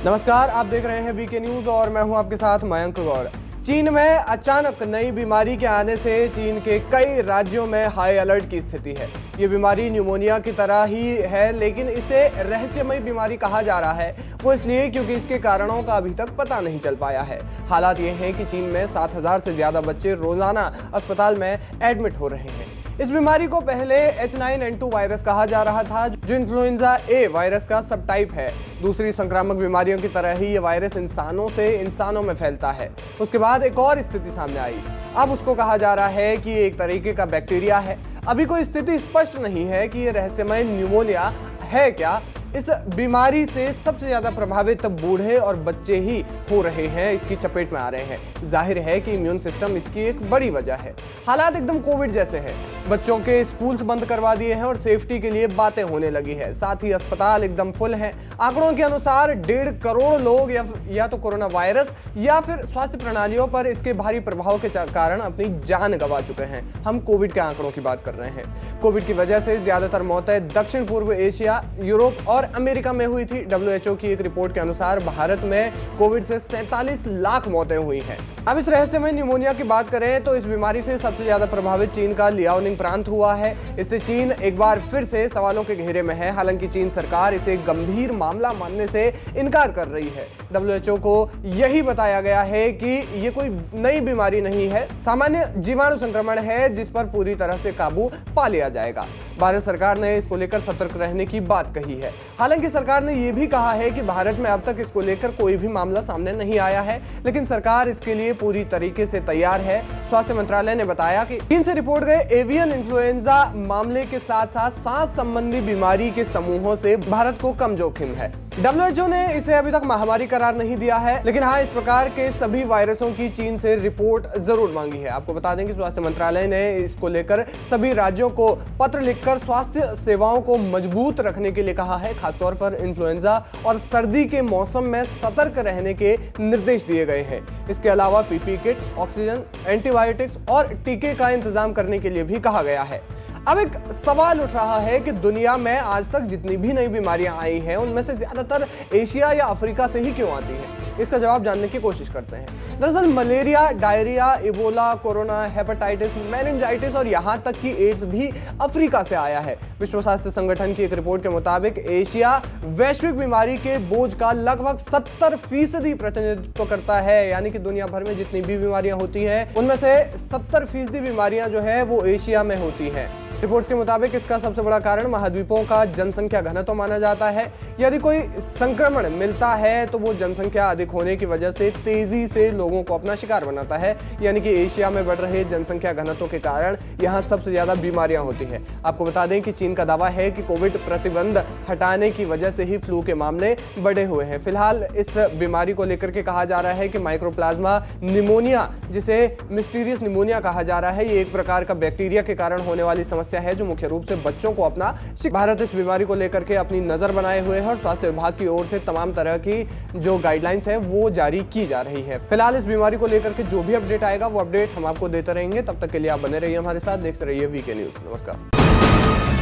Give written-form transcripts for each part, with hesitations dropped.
नमस्कार, आप देख रहे हैं वीके न्यूज और मैं हूं आपके साथ मयंक गौड़। चीन में अचानक नई बीमारी के आने से चीन के कई राज्यों में हाई अलर्ट की स्थिति है। ये बीमारी न्यूमोनिया की तरह ही है, लेकिन इसे रहस्यमयी बीमारी कहा जा रहा है। वो इसलिए क्योंकि इसके कारणों का अभी तक पता नहीं चल पाया है। हालात ये हैं कि चीन में 7,000 से ज्यादा बच्चे रोजाना अस्पताल में एडमिट हो रहे हैं। इस बीमारी को पहले H9N2 वायरस कहा जा रहा था, जो इन्फ्लुएंजा ए वायरस का सब टाइप है। दूसरी संक्रामक बीमारियों की तरह ही ये वायरस इंसानों से इंसानों में फैलता है। उसके बाद एक और स्थिति सामने आई। अब उसको कहा जा रहा है कि एक तरीके का बैक्टीरिया है। अभी कोई स्थिति स्पष्ट नहीं है कि ये रहस्यमय न्यूमोनिया है क्या। इस बीमारी से सबसे ज्यादा प्रभावित बूढ़े और बच्चे ही हो रहे हैं, इसकी चपेट में आ रहे हैं। जाहिर है कि इम्यून सिस्टम इसकी एक बड़ी वजह है। हालात एकदम कोविड जैसे हैं। बच्चों के स्कूल्स बंद करवा दिए हैं और सेफ्टी के लिए बातें होने लगी है। साथ ही अस्पताल एकदम फुल हैं। आंकड़ों के अनुसार 1.5 करोड़ लोग या तो कोरोना वायरस या फिर स्वास्थ्य प्रणालियों पर इसके भारी प्रभाव के कारण अपनी जान गंवा चुके हैं। हम कोविड के आंकड़ों की बात कर रहे हैं। कोविड की वजह से ज्यादातर मौतें दक्षिण पूर्व एशिया, यूरोप और अमेरिका में हुई थी। WHO की एक रिपोर्ट के अनुसार भारत में कोविड से 47 लाख मौतें हुई हैं। अब इस रहस्यमय न्यूमोनिया की बात करें तो इस बीमारी से सबसे ज्यादा प्रभावित चीन का लियाओनिंग प्रांत हुआ है। इससे चीन एक बार फिर से सवालों के घेरे में है। हालांकि चीन सरकार इसे गंभीर मामला मानने से इनकार कर रही है। WHO को यही बताया गया है कि ये कोई नई बीमारी नहीं है, सामान्य जीवाणु संक्रमण है जिस पर पूरी तरह से काबू पा लिया जाएगा। भारत सरकार ने इसको लेकर सतर्क रहने की बात कही है। हालांकि सरकार ने यह भी कहा है कि भारत में अब तक इसको लेकर कोई भी मामला सामने नहीं आया है, लेकिन सरकार इसके लिए पूरी तरीके से तैयार है। स्वास्थ्य मंत्रालय ने बताया कि चीन से रिपोर्ट गए एवियन इन्फ्लुएंजा मामले के साथ साथ सांस संबंधी बीमारी के समूहों से भारत को कम जोखिम है। WHO ने इसे अभी तक महामारी करार नहीं दिया है, लेकिन हाँ, इस प्रकार के सभी वायरसों की चीन से रिपोर्ट जरूर मांगी है। आपको बता दें कि स्वास्थ्य मंत्रालय ने इसको लेकर सभी राज्यों को पत्र लिखकर स्वास्थ्य सेवाओं को मजबूत रखने के लिए कहा है। खासतौर पर इन्फ्लुएंजा और सर्दी के मौसम में सतर्क रहने के निर्देश दिए गए हैं। इसके अलावा PPE किट, ऑक्सीजन, एंटीबायोटिक्स और टीके का इंतजाम करने के लिए भी कहा गया है। अब एक सवाल उठ रहा है कि दुनिया में आज तक जितनी भी नई बीमारियां आई हैं, उनमें से ज्यादातर एशिया या अफ्रीका से ही क्यों आती हैं? इसका जवाब जानने की कोशिश करते हैं। दरअसल malaria, diarrhoea, Ebola, corona, hepatitis, meningitis और यहां तक कि एड्स भी अफ्रीका से आया है। विश्व स्वास्थ्य संगठन की एक रिपोर्ट के मुताबिक एशिया वैश्विक बीमारी के बोझ का लगभग 70% प्रतिनिधित्व करता है। यानी कि दुनिया भर में जितनी भी बीमारियां होती हैं, उनमें से 70% बीमारियां जो है वो एशिया में होती हैं। रिपोर्ट्स के मुताबिक इसका सबसे बड़ा कारण महाद्वीपों का जनसंख्या घनत्व माना जाता है। यदि कोई संक्रमण मिलता है तो वो जनसंख्या अधिक होने की वजह से तेजी से लोगों को अपना शिकार बनाता है। यानी कि एशिया में बढ़ रहे जनसंख्या घनत्व के कारण यहाँ सबसे ज्यादा बीमारियां होती हैं। आपको बता दें कि चीन का दावा है कि कोविड प्रतिबंध हटाने की वजह से ही फ्लू के मामले बढ़े हुए हैं। फिलहाल इस बीमारी को लेकर के कहा जा रहा है कि माइक्रोप्लाज्मा निमोनिया, जिसे मिस्टीरियस निमोनिया कहा जा रहा है, ये एक प्रकार का बैक्टीरिया के कारण होने वाली समस्या है जो मुख्य रूप से बच्चों को अपना। भारत इस बीमारी को लेकर के अपनी नजर बनाए हुए है और स्वास्थ्य विभाग की ओर से तमाम तरह की जो गाइडलाइंस है वो जारी की जा रही है। फिलहाल इस बीमारी को लेकर के जो भी अपडेट आएगा वो अपडेट हम आपको देते रहेंगे। तब तक के लिए आप बने रहिए हमारे साथ, देखते रहिए वीके न्यूज। नमस्कार।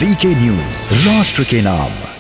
वीके न्यूज, राष्ट्र के नाम।